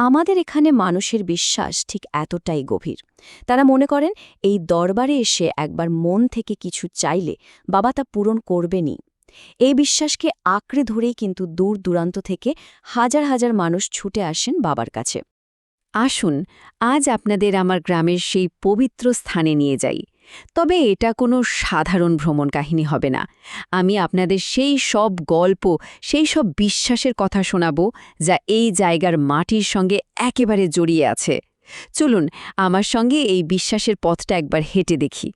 আমাদের এখানে মানুষের বিশ্বাস ঠিক এতটাই গভীর। তারা মনে করেন এই দরবারে এসে একবার মন থেকে কিছু চাইলে বাবা তা পূরণ করবেনই। এই বিশ্বাসকে আঁকড়ে ধরেই কিন্তু দূর দূরান্ত থেকে হাজার হাজার মানুষ ছুটে আসেন বাবার কাছে। আসুন আজ আপনাদের আমার গ্রামের সেই পবিত্র স্থানে নিয়ে যাই। তবে এটা কোনো সাধারণ ভ্রমণ কাহিনী হবে না। আমি আপনাদের সেই সব গল্প, সেই সব বিশ্বাসের কথা শোনাবো যা এই জায়গার মাটির সঙ্গে একেবারে জড়িয়ে আছে। চলুন আমার সঙ্গে এই বিশ্বাসের পথটা একবার হেঁটে দেখি।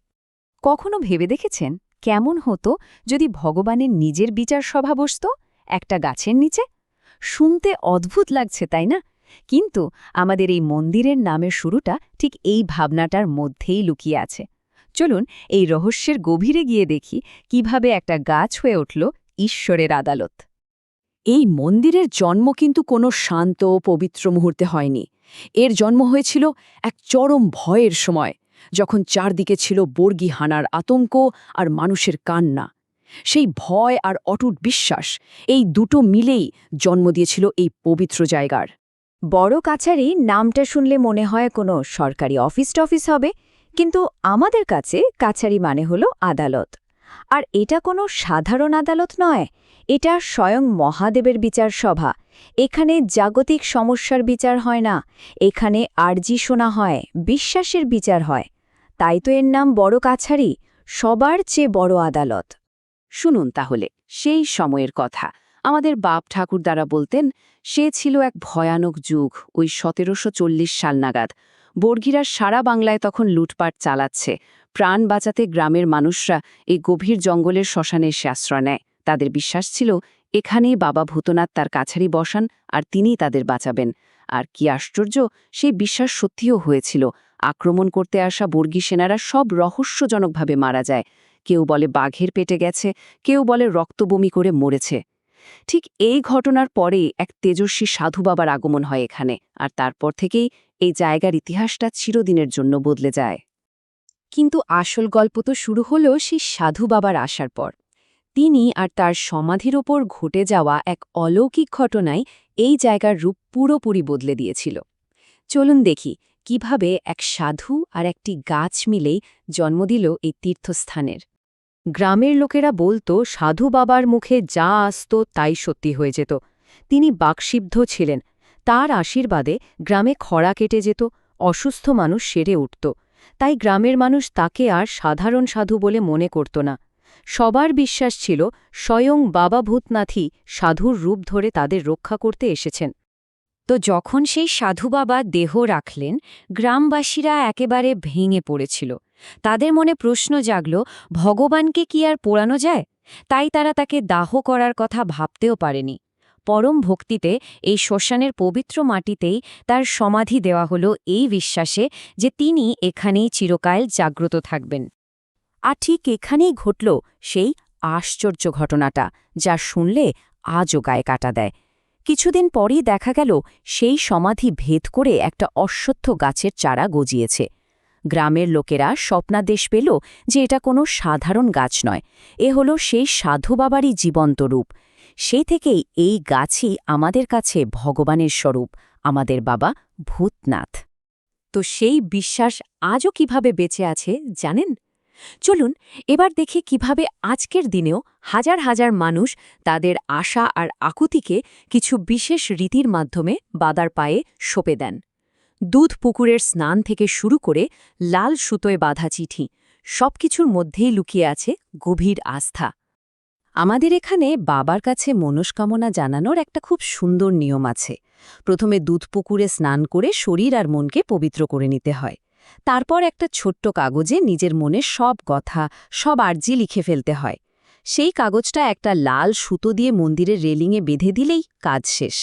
কখনো ভেবে দেখেছেন কেমন হতো যদি ভগবানের নিজের বিচার সভা বসত একটা গাছের নিচে? শুনতে অদ্ভুত লাগছে, তাই না? কিন্তু আমাদের এই মন্দিরের নামের শুরুটা ঠিক এই ভাবনাটার মধ্যেই লুকিয়ে আছে। চলুন এই রহস্যের গভীরে গিয়ে দেখি কিভাবে একটা গাছ হয়ে উঠল ঈশ্বরের আদালত। এই মন্দিরের জন্ম কিন্তু কোনো শান্ত ও পবিত্র মুহূর্তে হয়নি। এর জন্ম হয়েছিল এক চরম ভয়ের সময়, যখন চারদিকে ছিল বর্গী হানার আতঙ্ক আর মানুষের কান্না। সেই ভয় আর অটুট বিশ্বাস, এই দুটো মিলেই জন্ম দিয়েছিল এই পবিত্র জায়গার। বড় কাছারি নামটা শুনলে মনে হয় কোনো সরকারি অফিস হবে, কিন্তু আমাদের কাছে কাছারি মানে হলো আদালত। আর এটা কোনো সাধারণ আদালত নয়, এটা স্বয়ং মহাদেবের বিচার সভা। এখানে জাগতিক সমস্যার বিচার হয় না, এখানে আরজি শোনা হয়, বিশ্বাসের বিচার হয়। তাই তো এর নাম বড় কাছারি, সবার চেয়ে বড় আদালত। শুনুন তাহলে সেই সময়ের কথা। আমাদের বাপ ঠাকুর দ্বারা বলতেন, সে ছিল এক ভয়ানক যুগ, ওই ১৭৪০ সাল নাগাদ। বর্গীরা সারা বাংলায় তখন লুটপাট চালাচ্ছে। প্রাণ বাঁচাতে গ্রামের মানুষরা এই গভীর জঙ্গলের শ্মশানে এসে আশ্রয় নেয়। তাদের বিশ্বাস ছিল এখানেই বাবা ভূতনাথ তার কাছারি বসান আর তিনিই তাদের বাঁচাবেন। আর কি আশ্চর্য, সেই বিশ্বাস সত্যিও হয়েছিল। আক্রমণ করতে আসা বর্গী সেনারা সব রহস্যজনকভাবে মারা যায়। কেউ বলে বাঘের পেটে গেছে, কেউ বলে রক্তবমি করে মরেছে। ঠিক এই ঘটনার পরে এক তেজস্বী সাধু বাবার আগমন হয় এখানে, আর তারপর থেকেই এই জায়গার ইতিহাসটা চিরদিনের জন্য বদলে যায়। কিন্তু আসল গল্প তো শুরু হলো সেই সাধু বাবার আসার পর। তিনি আর তার সমাধির ওপর ঘটে যাওয়া এক অলৌকিক ঘটনায় এই জায়গার রূপ পুরোপুরি বদলে দিয়েছিল। চলুন দেখি কিভাবে এক সাধু আর একটি গাছ মিলেই জন্ম দিল এই তীর্থস্থানের। গ্রামের লোকেরা বলতো সাধু বাবার মুখে যা আসত তাই সত্যি হয়ে যেত। তিনি বাকসিদ্ধ ছিলেন। তার আশীর্বাদে গ্রামে খরা কেটে যেত, অসুস্থ মানুষ সেরে উঠত। তাই গ্রামের মানুষ তাকে আর সাধারণ সাধু বলে মনে করত না। সবার বিশ্বাস ছিল স্বয়ং বাবা ভূতনাথই সাধুর রূপ ধরে তাদের রক্ষা করতে এসেছেন। তো যখন সেই সাধু বাবা দেহ রাখলেন, গ্রামবাসীরা একেবারে ভেঙে পড়েছিল। তাদের মনে প্রশ্ন জাগল, ভগবানকে কি আর পোড়ানো যায়? তাই তারা তাকে দাহ করার কথা ভাবতেও পারেনি। পরম ভক্তিতে এই শ্মশানের পবিত্র মাটিতেই তার সমাধি দেওয়া হলো, এই বিশ্বাসে যে তিনি এখানেই চিরকাল জাগ্রত থাকবেন। আর ঠিক এখানেই ঘটল সেই আশ্চর্য ঘটনাটা, যা শুনলে আজও গায়ে কাটা দেয়। কিছুদিন পরই দেখা গেল সেই সমাধি ভেদ করে একটা অশ্বত্থ গাছের চারা গজিয়েছে। গ্রামের লোকেরা স্বপ্নাদেশ পেল যে এটা কোনো সাধারণ গাছ নয়, এ হলো সেই সাধু বাবারই জীবন্ত রূপ। সেই থেকেই এই গাছই আমাদের কাছে ভগবানের স্বরূপ, আমাদের বাবা ভূতনাথ। তো সেই বিশ্বাস আজও কিভাবে বেঁচে আছে জানেন? চলুন এবার দেখি কিভাবে আজকের দিনেও হাজার হাজার মানুষ তাদের আশা আর আকুতিকে কিছু বিশেষ রীতির মাধ্যমে বাবার পায়ে সঁপে দেন। দুধ পুকুরের স্নান থেকে শুরু করে লাল সুতোয় বাঁধা চিঠি, সবকিছুর মধ্যেই লুকিয়ে আছে গভীর আস্থা। আমাদের এখানে বাবার কাছে মনস্কামনা জানানোর একটা খুব সুন্দর নিয়ম আছে। প্রথমে দুধ পুকুরে স্নান করে শরীর আর মনকে পবিত্র করে নিতে হয়। তারপর একটা ছোট্ট কাগজে নিজের মনের সব কথা, সব আর্জি লিখে ফেলতে হয়। সেই কাগজটা একটা লাল সুতো দিয়ে মন্দিরের রেলিংয়ে বেঁধে দিলেই কাজ শেষ।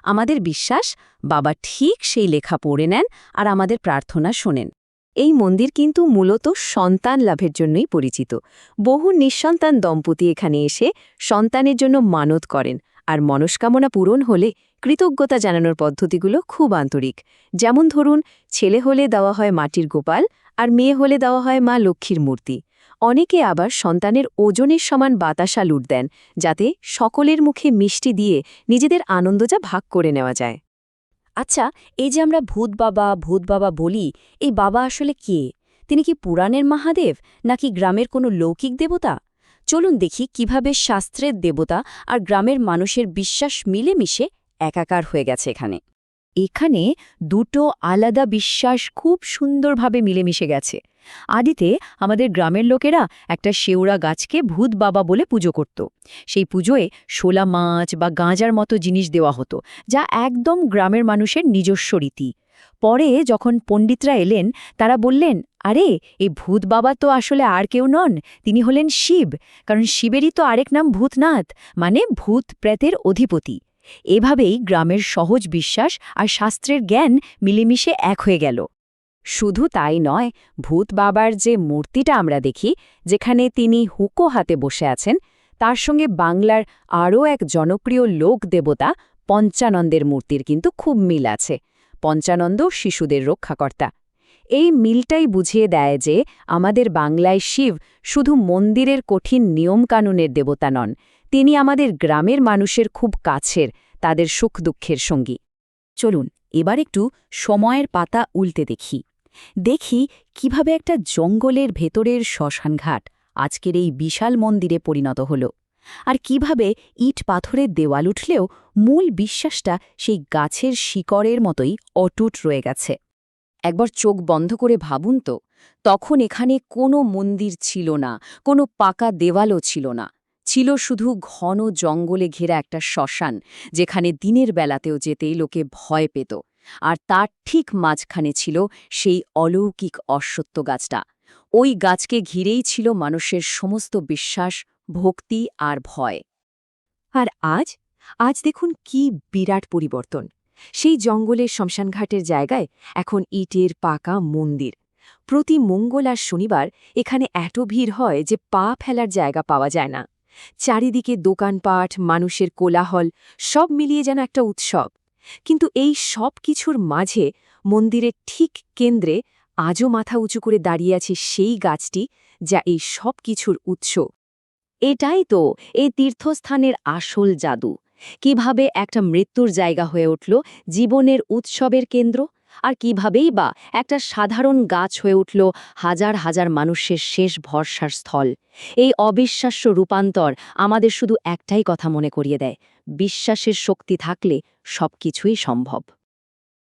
আমাদের বিশ্বাস, বাবা ঠিক সেই লেখা পড়ে নেন আর আমাদের প্রার্থনা শোনেন। এই মন্দির কিন্তু মূলত সন্তান লাভের জন্যই পরিচিত। বহু নিঃসন্তান দম্পতি এখানে এসে সন্তানের জন্য মানত করেন, আর মনস্কামনা পূরণ হলে কৃতজ্ঞতা জানানোর পদ্ধতিগুলো খুব আন্তরিক। যেমন ধরুন, ছেলে হলে দেওয়া হয় মাটির গোপাল, আর মেয়ে হলে দেওয়া হয় মা লক্ষ্মীর মূর্তি। অনেকে আবার সন্তানের ওজনের সমান বাতাসা লুট দেন, যাতে সকলের মুখে মিষ্টি দিয়ে নিজেদের আনন্দটা ভাগ করে নেওয়া যায়। আচ্ছা, এই যে আমরা ভূত বাবা বলি, এই বাবা আসলে কে? তিনি কি পুরাণের মহাদেব নাকি গ্রামের কোনো লৌকিক দেবতা? চলুন দেখি কিভাবে শাস্ত্রের দেবতা আর গ্রামের মানুষের বিশ্বাস মিলেমিশে একাকার হয়ে গেছে এখানে। এখানে দুটো আলাদা বিশ্বাস খুব সুন্দরভাবে মিলেমিশে গেছে। আদিতে আমাদের গ্রামের লোকেরা একটা শেওড়া গাছকে ভূত বাবা বলে পুজো করত। সেই পুজোয় শোলা মাছ বা গাঁজার মতো জিনিস দেওয়া হতো, যা একদম গ্রামের মানুষের নিজস্ব রীতি। পরে যখন পণ্ডিতরা এলেন, তারা বললেন, আরে এই ভূত বাবা তো আসলে আর কেউ নন, তিনি হলেন শিব, কারণ শিবেরই তো আরেক নাম ভূতনাথ, মানে ভূত প্রেতের অধিপতি। এভাবেই গ্রামের সহজ বিশ্বাস আর শাস্ত্রের জ্ঞান মিলেমিশে এক হয়ে গেল। শুধু তাই নয়, ভূত বাবার যে মূর্তিটা আমরা দেখি, যেখানে তিনি হুঁকো হাতে বসে আছেন, তার সঙ্গে বাংলার আরও এক জনপ্রিয় লোক দেবতা পঞ্চানন্দের মূর্তির কিন্তু খুব মিল আছে। পঞ্চানন্দ শিশুদের রক্ষাকর্তা। এই মিলটাই বুঝিয়ে দেয় যে আমাদের বাংলায় শিব শুধু মন্দিরের কঠিন নিয়মকানুনের দেবতা নন, তিনি আমাদের গ্রামের মানুষের খুব কাছের, তাদের সুখ দুঃখের সঙ্গী। চলুন এবার একটু সময়ের পাতা উল্টে দেখি কিভাবে একটা জঙ্গলের ভেতরের শ্মশানঘাট আজকের এই বিশাল মন্দিরে পরিণত হল, আর কিভাবে ইট পাথরের দেওয়াল উঠলেও মূল বিশ্বাসটা সেই গাছের শিকড়ের মতোই অটুট রয়ে গেছে। একবার চোখ বন্ধ করে ভাবুন তো, তখন এখানে কোনো মন্দির ছিল না, কোনো পাকা দেওয়ালও ছিল না, ছিল শুধু ঘন জঙ্গলে ঘেরা একটা শ্মশান, যেখানে দিনের বেলাতেও যেতেই লোকে ভয় পেত। আর তার ঠিক মাঝখানে ছিল সেই অলৌকিক অশ্বত্থ গাছটা। ওই গাছকে ঘিরেই ছিল মানুষের সমস্ত বিশ্বাস, ভক্তি আর ভয়। আর আজ দেখুন কি বিরাট পরিবর্তন। সেই জঙ্গলের শ্মশানঘাটের জায়গায় এখন ইটের পাকা মন্দির। প্রতি মঙ্গল আর শনিবার এখানে এত ভিড় হয় যে পা ফেলার জায়গা পাওয়া যায় না। চারিদিকে দোকানপাট, মানুষের কোলাহল, সব মিলিয়ে যেন একটা উৎসব। কিন্তু এই সব কিছুর মাঝে মন্দিরের ঠিক কেন্দ্রে আজও মাথা উঁচু করে দাঁড়িয়ে আছে সেই গাছটি, যা এই সব কিছুর উৎস। এটাই তো এই তীর্থস্থানের আসল জাদু। কিভাবে একটা মৃত্যুর জায়গা হয়ে উঠল জীবনের উৎসবের কেন্দ্র, আর কিভাবেই বা একটা সাধারণ গাছ হয়ে উঠল হাজার হাজার মানুষের শেষ ভরসার স্থল। এই অবিশ্বাস্য রূপান্তর আমাদের শুধু একটাই কথা মনে করিয়ে দেয়, বিশ্বাসের শক্তি থাকলে সবকিছুই সম্ভব।